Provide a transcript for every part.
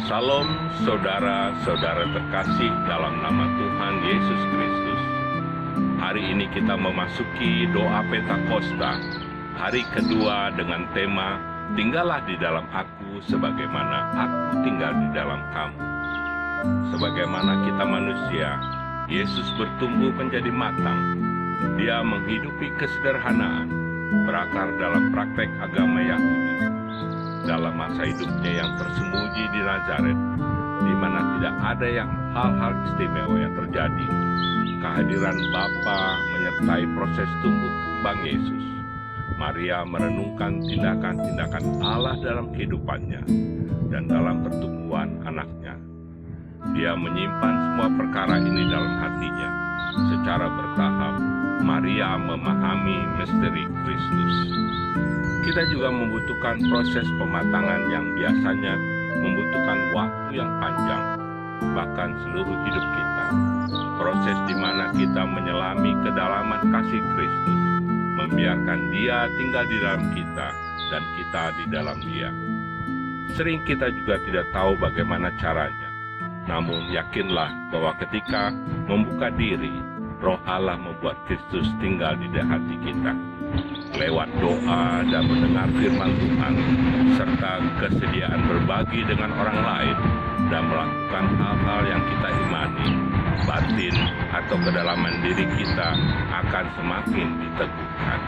Salam saudara-saudara terkasih dalam nama Tuhan Yesus Kristus. Hari ini kita memasuki doa Pentakosta, hari kedua dengan tema Tinggallah di dalam aku sebagaimana aku tinggal di dalam kamu. Sebagaimana kita manusia, Yesus bertumbuh menjadi matang. Dia menghidupi kesederhanaan, berakar dalam praktek agama Yahudi. Dalam masa hidupnya yang tersembunyi di Nazaret, di mana tidak ada hal-hal istimewa yang terjadi, kehadiran Bapa menyertai proses tumbuh kembang Yesus. Maria merenungkan tindakan-tindakan Allah dalam kehidupannya dan dalam pertumbuhan anaknya. Dia menyimpan semua perkara ini dalam hatinya. Secara bertahap, Maria memahami misteri Kristus. Kita juga membutuhkan proses pematangan yang biasanya membutuhkan waktu yang panjang, bahkan seluruh hidup kita. Proses di mana kita menyelami kedalaman kasih Kristus, membiarkan Dia tinggal di dalam kita dan kita di dalam Dia. Sering kita juga tidak tahu bagaimana caranya, namun yakinlah bahwa ketika membuka diri, Roh Allah membuat Kristus tinggal di hati kita. Lewat doa dan mendengar firman Tuhan, serta kesediaan berbagi dengan orang lain dan melakukan hal-hal yang kita imani, batin atau kedalaman diri kita akan semakin diteguhkan.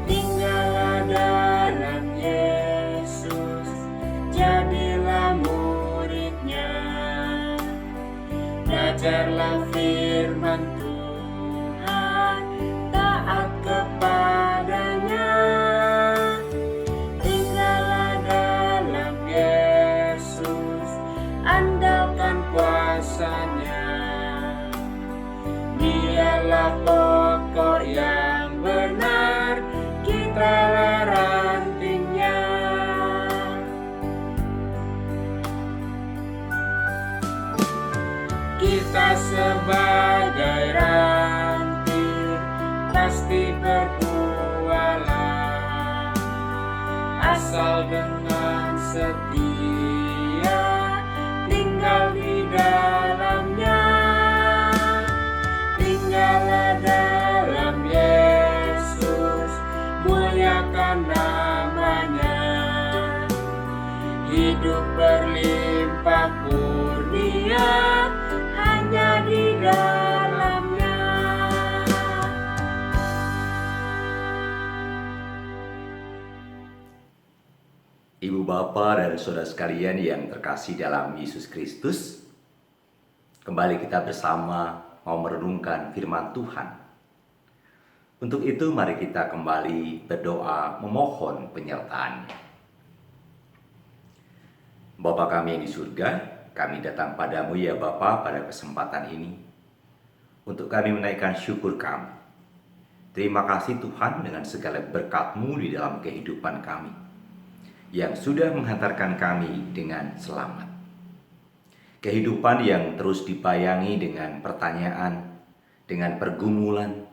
Tinggallah dalam Yesus, jadilah muridnya. Belajarlah firman Tuhan, taat kepadanya. Tinggallah dalam Yesus, andalkan kuasa-Nya. Dialah pokok yang benar, kitalah rantingnya. Kita sebagai ranting pasti berbuahlah, asal dengan setia tinggal di dalamnya. Tinggallah dalam Yesus, muliakan namanya. Hidup berlimpah kurnia hanya di dalamnya. Ibu Bapa dan saudara sekalian yang terkasih dalam Yesus Kristus, kembali kita bersama mau merenungkan firman Tuhan. Untuk itu mari kita kembali berdoa memohon penyertaan. Bapa kami yang di surga, kami datang padamu ya Bapa pada kesempatan ini untuk kami menaikkan syukur kami. Terima kasih Tuhan dengan segala berkat-Mu di dalam kehidupan kami yang sudah menghantarkan kami dengan selamat. Kehidupan yang terus dibayangi dengan pertanyaan, dengan pergumulan,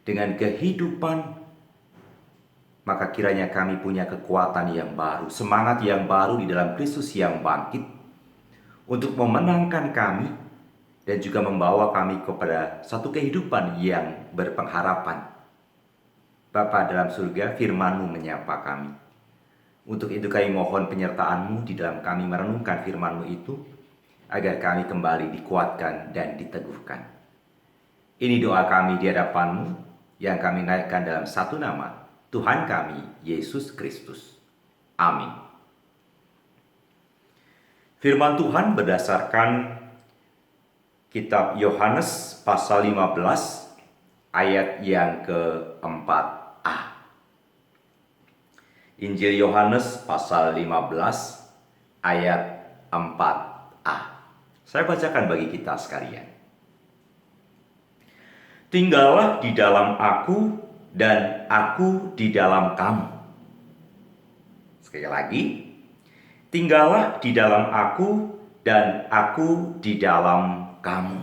dengan kehidupan, maka kiranya kami punya kekuatan yang baru, semangat yang baru di dalam Kristus yang bangkit untuk memenangkan kami dan juga membawa kami kepada satu kehidupan yang berpengharapan. Bapa dalam surga, firman-Mu menyapa kami. Untuk itu kami mohon penyertaan-Mu di dalam kami merenungkan firman-Mu itu, agar kami kembali dikuatkan dan diteguhkan. Ini doa kami di hadapan-Mu yang kami naikkan dalam satu nama, Tuhan kami, Yesus Kristus. Amin. Firman Tuhan berdasarkan Kitab Yohanes pasal 15 ayat yang ke-4a. Injil Yohanes pasal 15 ayat 4a. Saya bacakan bagi kita sekalian. Tinggallah di dalam aku dan aku di dalam kamu. Sekali lagi, tinggallah di dalam aku dan aku di dalam kamu.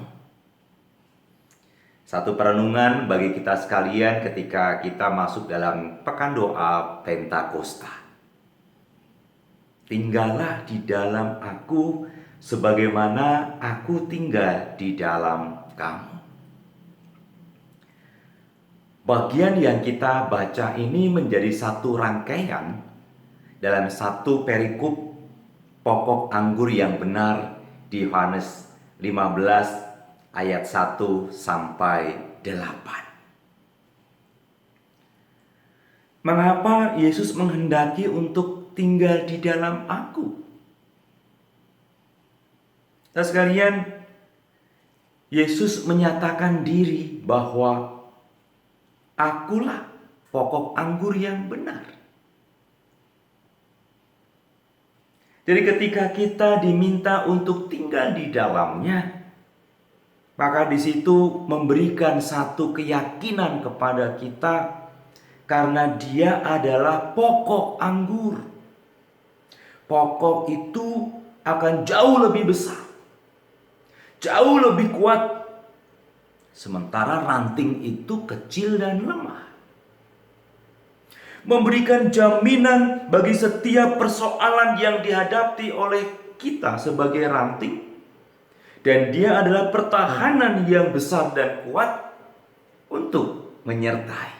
Satu perenungan bagi kita sekalian ketika kita masuk dalam pekan doa Pentakosta. Tinggallah di dalam aku sebagaimana aku tinggal di dalam kamu. Bagian yang kita baca ini menjadi satu rangkaian dalam satu perikop pokok anggur yang benar di Yohanes 15 ayat 1 sampai 8. Mengapa Yesus menghendaki untuk tinggal di dalam aku? Nah sekalian, Yesus menyatakan diri bahwa akulah pokok anggur yang benar. Jadi ketika kita diminta untuk tinggal di dalamnya, maka di situ memberikan satu keyakinan kepada kita karena Dia adalah pokok anggur. Pokok itu akan jauh lebih besar, jauh lebih kuat. Sementara ranting itu kecil dan lemah. Memberikan jaminan bagi setiap persoalan yang dihadapi oleh kita sebagai ranting. Dan dia adalah pertahanan yang besar dan kuat untuk menyertai,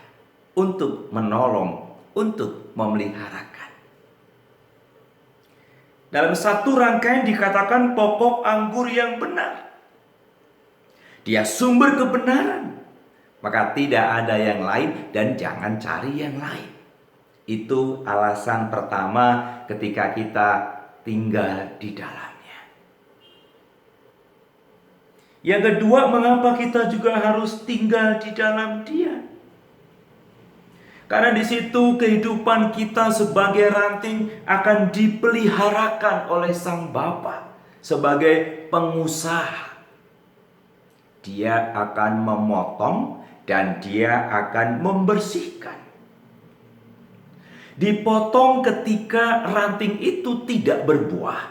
untuk menolong, untuk memeliharakan. Dalam satu rangkaian dikatakan pokok anggur yang benar. Dia sumber kebenaran, maka tidak ada yang lain dan jangan cari yang lain. Itu alasan pertama ketika kita tinggal di dalamnya. Yang kedua, mengapa kita juga harus tinggal di dalam Dia? Karena di situ kehidupan kita sebagai ranting akan dipeliharakan oleh Sang Bapa sebagai pengusaha. Dia akan memotong dan Dia akan membersihkan. Dipotong ketika ranting itu tidak berbuah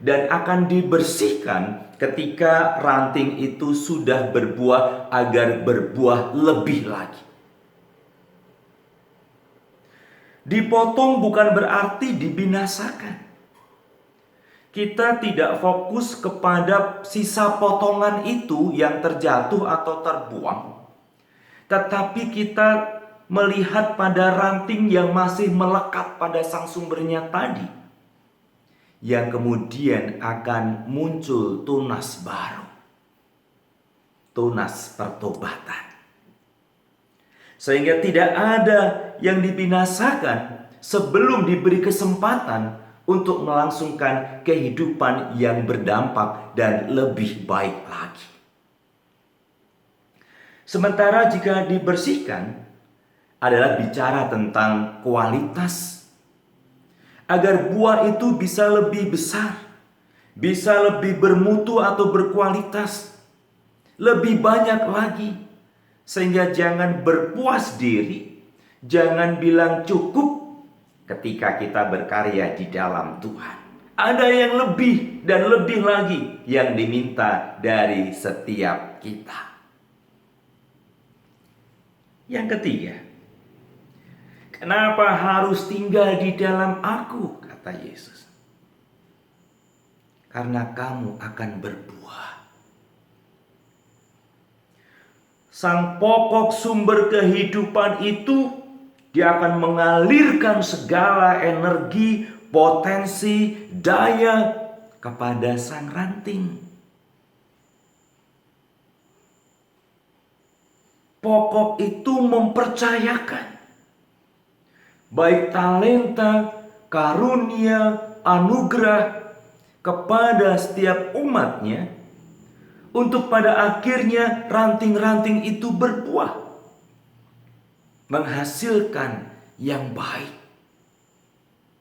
dan akan dibersihkan ketika ranting itu sudah berbuah agar berbuah lebih lagi. Dipotong bukan berarti dibinasakan. Kita tidak fokus kepada sisa potongan itu yang terjatuh atau terbuang. Tetapi kita melihat pada ranting yang masih melekat pada sang sumbernya tadi. Yang kemudian akan muncul tunas baru. Tunas pertobatan. Sehingga tidak ada yang dibinasakan sebelum diberi kesempatan untuk melangsungkan kehidupan yang berdampak dan lebih baik lagi. Sementara jika dibersihkan adalah bicara tentang kualitas. Agar buah itu bisa lebih besar, bisa lebih bermutu atau berkualitas, lebih banyak lagi. Sehingga jangan berpuas diri, jangan bilang cukup ketika kita berkarya di dalam Tuhan. Ada yang lebih dan lebih lagi yang diminta dari setiap kita. Yang ketiga, kenapa harus tinggal di dalam aku, kata Yesus. Karena kamu akan berbuah. Sang pokok sumber kehidupan itu, Dia akan mengalirkan segala energi, potensi, daya kepada sang ranting. Pokok itu mempercayakan baik talenta, karunia, anugerah kepada setiap umatnya untuk pada akhirnya ranting-ranting itu berbuah, menghasilkan yang baik.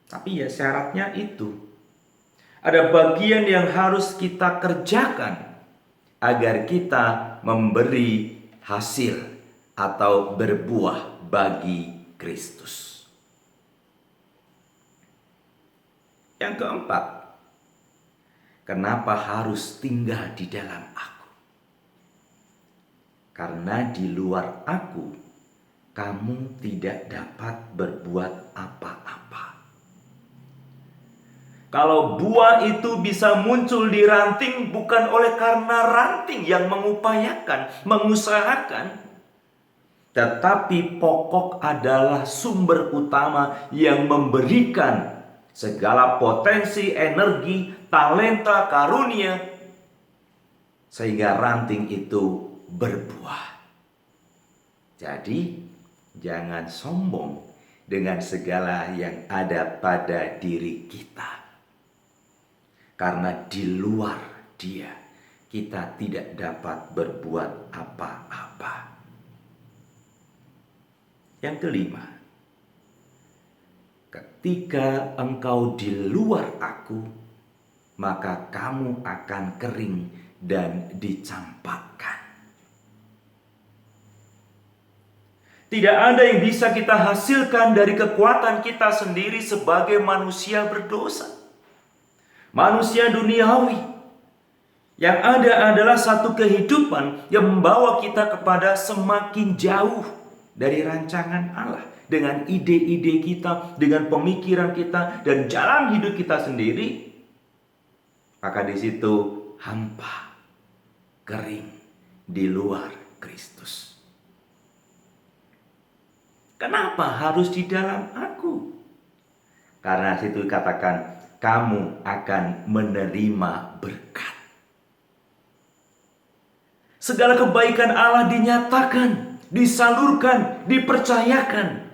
Tapi ya syaratnya itu. Ada bagian yang harus kita kerjakan agar kita memberi hasil atau berbuah bagi Kristus. Yang keempat, kenapa harus tinggal di dalam aku? Karena di luar aku, kamu tidak dapat berbuat apa-apa. Kalau buah itu bisa muncul di ranting bukan oleh karena ranting yang mengupayakan, mengusahakan, tetapi pokok adalah sumber utama yang memberikan segala potensi, energi, talenta, karunia, sehingga ranting itu berbuah. Jadi, jangan sombong dengan segala yang ada pada diri kita. Karena di luar Dia, kita tidak dapat berbuat apa-apa. Yang kelima, ketika engkau di luar aku, maka kamu akan kering dan dicampakkan. Tidak ada yang bisa kita hasilkan dari kekuatan kita sendiri sebagai manusia berdosa. Manusia duniawi. Yang ada adalah satu kehidupan yang membawa kita kepada semakin jauh dari rancangan Allah. Dengan ide-ide kita, dengan pemikiran kita, dan jalan hidup kita sendiri. Maka di situ hampa, kering, di luar Kristus. Kenapa harus di dalam aku? Karena situ katakan, kamu akan menerima berkat. Segala kebaikan Allah dinyatakan, disalurkan, dipercayakan.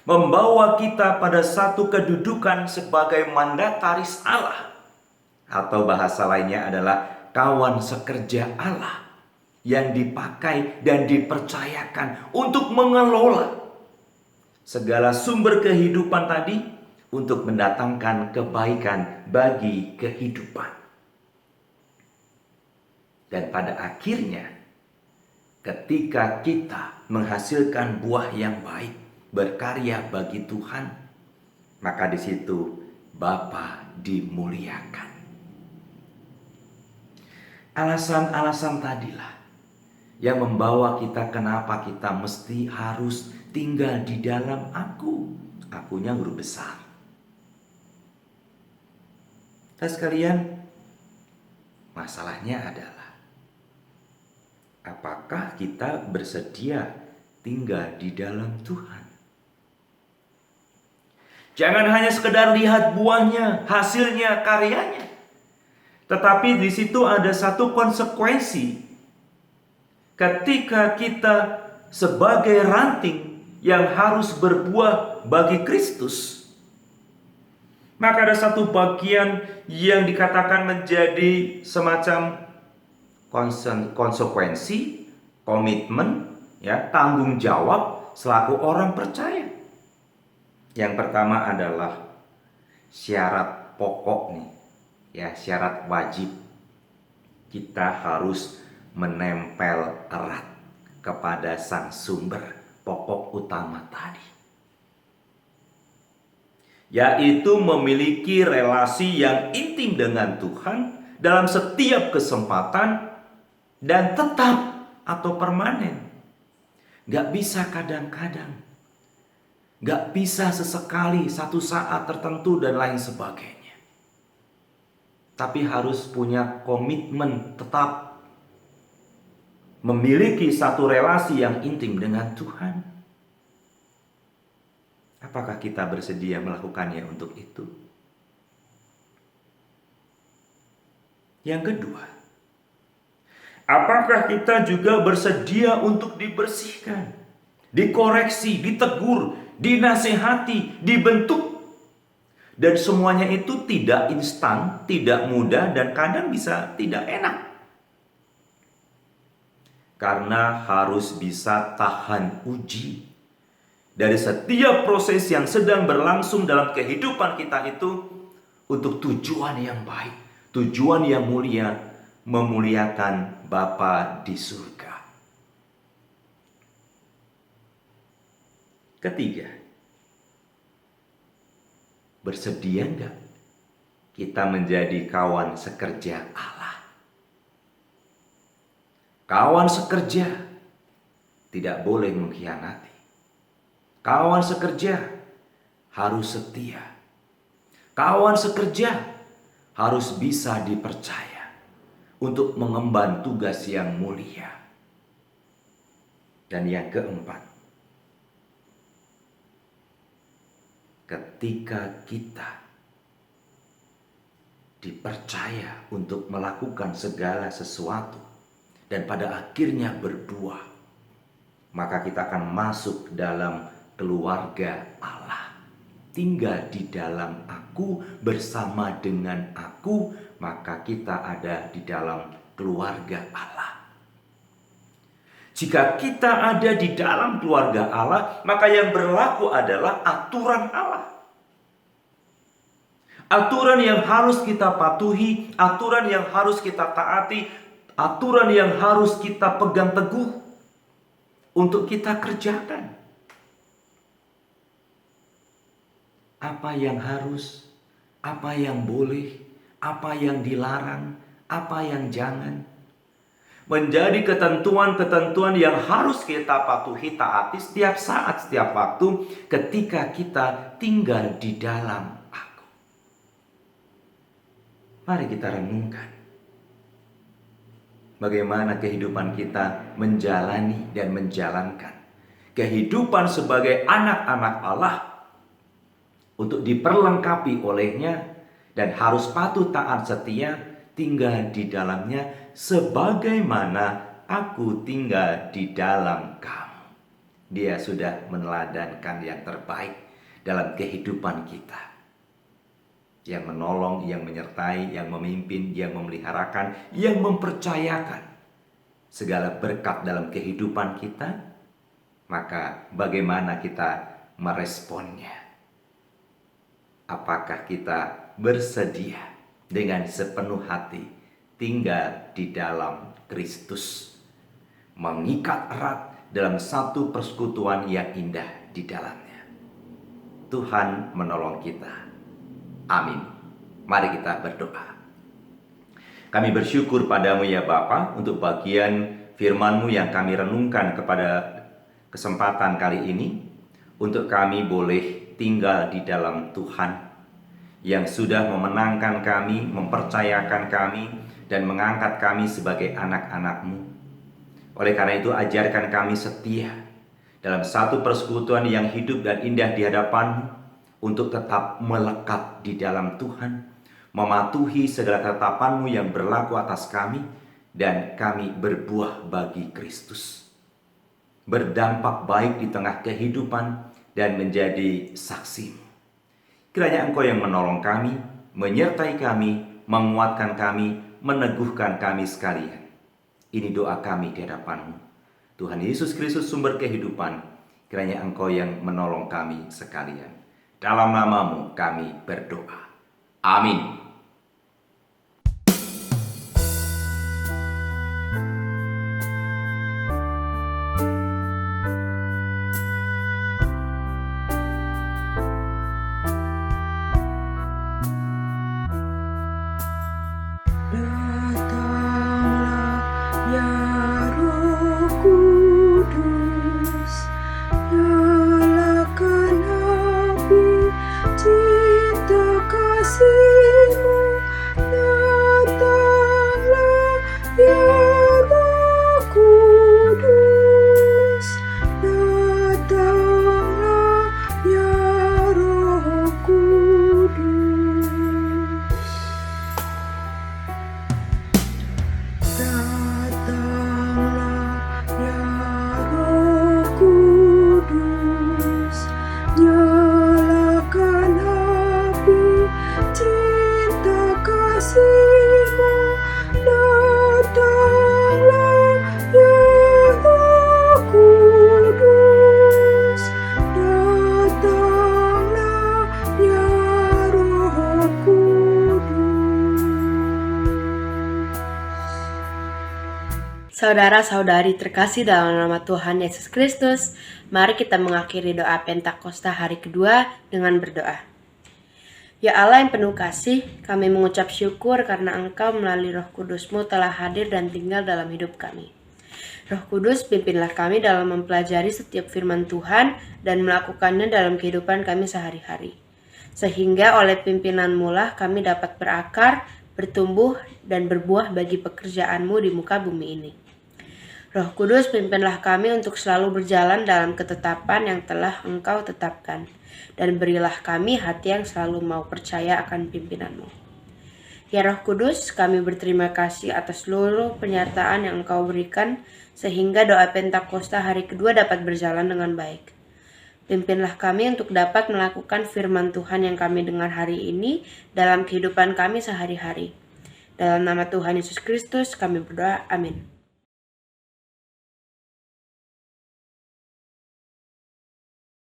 Membawa kita pada satu kedudukan sebagai mandataris Allah. Atau bahasa lainnya adalah kawan sekerja Allah. Yang dipakai dan dipercayakan untuk mengelola segala sumber kehidupan tadi, untuk mendatangkan kebaikan bagi kehidupan. Dan pada akhirnya, ketika kita menghasilkan buah yang baik, berkarya bagi Tuhan, maka di situ Bapa dimuliakan. Alasan-alasan tadilah yang membawa kita kenapa kita mesti harus tinggal di dalam aku. Akunya huruf besar. Dan sekalian, masalahnya adalah apakah kita bersedia tinggal di dalam Tuhan? Jangan hanya sekedar lihat buahnya, hasilnya, karyanya. Tetapi di situ ada satu konsekuensi. Ketika kita sebagai ranting yang harus berbuah bagi Kristus, maka ada satu bagian yang dikatakan menjadi semacam konsekuensi, komitmen, ya, tanggung jawab selaku orang percaya. Yang pertama adalah syarat pokok nih, ya, syarat wajib. Kita harus menempel erat kepada sang sumber pokok utama tadi, yaitu memiliki relasi yang intim dengan Tuhan dalam setiap kesempatan dan tetap atau permanen. Gak bisa kadang-kadang, gak bisa sesekali, satu saat tertentu dan lain sebagainya. Tapi harus punya komitmen tetap memiliki satu relasi yang intim dengan Tuhan. Apakah kita bersedia melakukannya untuk itu? Yang kedua, apakah kita juga bersedia untuk dibersihkan, dikoreksi, ditegur, dinasehati, dibentuk? Dan semuanya itu tidak instan, tidak mudah, dan kadang bisa tidak enak. karena harus bisa tahan uji. Dari setiap proses yang sedang berlangsung dalam kehidupan kita itu untuk tujuan yang baik, tujuan yang mulia, memuliakan Bapa di surga. Ketiga, bersedia enggak kita menjadi kawan sekerja Allah? Kawan sekerja tidak boleh mengkhianati. Kawan sekerja harus setia. Kawan sekerja harus bisa dipercaya untuk mengemban tugas yang mulia. Dan yang keempat, ketika kita dipercaya untuk melakukan segala sesuatu dan pada akhirnya berbuah, maka kita akan masuk dalam keluarga Allah. Tinggal di dalam aku, bersama dengan aku, maka kita ada di dalam keluarga Allah. Jika kita ada di dalam keluarga Allah, maka yang berlaku adalah aturan Allah. Aturan yang harus kita patuhi, aturan yang harus kita taati, aturan yang harus kita pegang teguh untuk kita kerjakan. Apa yang harus, apa yang boleh, apa yang dilarang, apa yang jangan. Menjadi ketentuan-ketentuan yang harus kita patuhi, taati setiap saat, setiap waktu ketika kita tinggal di dalam aku. Mari kita renungkan bagaimana kehidupan kita menjalani dan menjalankan kehidupan sebagai anak-anak Allah untuk diperlengkapi olehnya dan harus patuh taat setia tinggal di dalamnya sebagaimana aku tinggal di dalam kamu. Dia sudah meneladankan yang terbaik dalam kehidupan kita, yang menolong, yang menyertai, yang memimpin, yang memeliharakan, yang mempercayakan segala berkat dalam kehidupan kita. Maka bagaimana kita meresponnya? Apakah kita bersedia dengan sepenuh hati tinggal di dalam Kristus, mengikat erat dalam satu persekutuan yang indah di dalamnya? Tuhan menolong kita. Amin. Mari kita berdoa. Kami bersyukur padamu ya Bapa untuk bagian firman-Mu yang kami renungkan kepada kesempatan kali ini, untuk kami boleh tinggal di dalam Tuhan yang sudah memenangkan kami, mempercayakan kami, dan mengangkat kami sebagai anak-anak-Mu. Oleh karena itu, ajarkan kami setia dalam satu persekutuan yang hidup dan indah di hadapan-Mu, untuk tetap melekat di dalam Tuhan, mematuhi segala ketetapan-Mu yang berlaku atas kami, dan kami berbuah bagi Kristus, berdampak baik di tengah kehidupan, dan menjadi saksi. Kiranya Engkau yang menolong kami, menyertai kami, menguatkan kami, meneguhkan kami sekalian. Ini doa kami di hadapan-Mu. Tuhan Yesus Kristus sumber kehidupan, kiranya Engkau yang menolong kami sekalian. Dalam nama-Mu kami berdoa. Amin. Datanglah ya Roh Kudus, nyalakan api cinta kasih Saudara-saudari terkasih dalam nama Tuhan Yesus Kristus, mari kita mengakhiri doa Pentakosta hari kedua dengan berdoa. Ya Allah yang penuh kasih, kami mengucap syukur karena Engkau melalui Roh Kudus-Mu telah hadir dan tinggal dalam hidup kami. Roh Kudus, pimpinlah kami dalam mempelajari setiap firman Tuhan dan melakukannya dalam kehidupan kami sehari-hari. Sehingga oleh pimpinan-Mu lah kami dapat berakar, bertumbuh, dan berbuah bagi pekerjaan-Mu di muka bumi ini. Roh Kudus, pimpinlah kami untuk selalu berjalan dalam ketetapan yang telah Engkau tetapkan, dan berilah kami hati yang selalu mau percaya akan pimpinan-Mu. Ya Roh Kudus, kami berterima kasih atas seluruh penyertaan yang Engkau berikan, sehingga doa Pentakosta hari kedua dapat berjalan dengan baik. Pimpinlah kami untuk dapat melakukan firman Tuhan yang kami dengar hari ini dalam kehidupan kami sehari-hari. Dalam nama Tuhan Yesus Kristus kami berdoa, amin.